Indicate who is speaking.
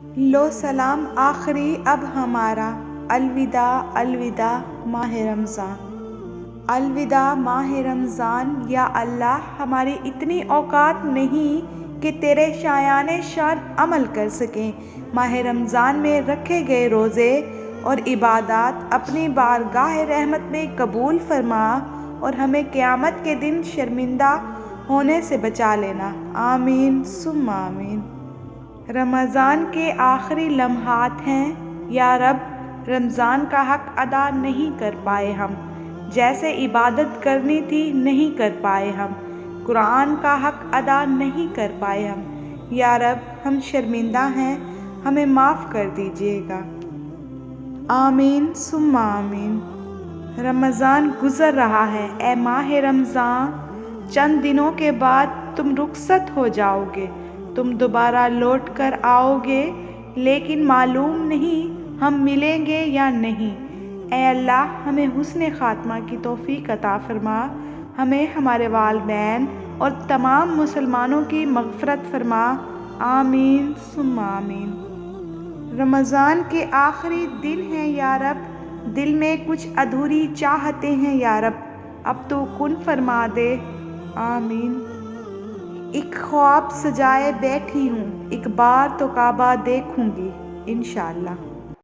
Speaker 1: لو سلام آخری اب ہمارا، الوداع الوداع ماہ رمضان۔ الوداع ماہ رمضان، یا اللہ ہماری اتنی اوقات نہیں کہ تیرے شایان شان عمل کر سکیں۔ ماہ رمضان میں رکھے گئے روزے اور عبادات اپنی بارگاہ رحمت میں قبول فرما اور ہمیں قیامت کے دن شرمندہ ہونے سے بچا لینا، آمین ثم آمین۔ رمضان کے آخری لمحات ہیں، یا رب رمضان کا حق ادا نہیں کر پائے ہم، جیسے عبادت کرنی تھی نہیں کر پائے ہم، قرآن کا حق ادا نہیں کر پائے ہم، یا رب ہم شرمندہ ہیں، ہمیں معاف کر دیجیے گا، آمین ثم آمین۔ رمضان گزر رہا ہے، اے ماہ رمضان، چند دنوں کے بعد تم رخصت ہو جاؤ گے، تم دوبارہ لوٹ کر آؤ گے، لیکن معلوم نہیں ہم ملیں گے یا نہیں۔ اے اللہ ہمیں حسن خاتمہ کی توفیق عطا فرما، ہمیں، ہمارے والدین اور تمام مسلمانوں کی مغفرت فرما، آمین ثم آمین۔ رمضان کے آخری دن ہیں یا رب، دل میں کچھ ادھوری چاہتے ہیں یا رب، اب تو کن فرما دے، آمین۔ ایک خواب سجائے بیٹھی ہوں، ایک بار تو کعبہ دیکھوں گی انشاءاللہ۔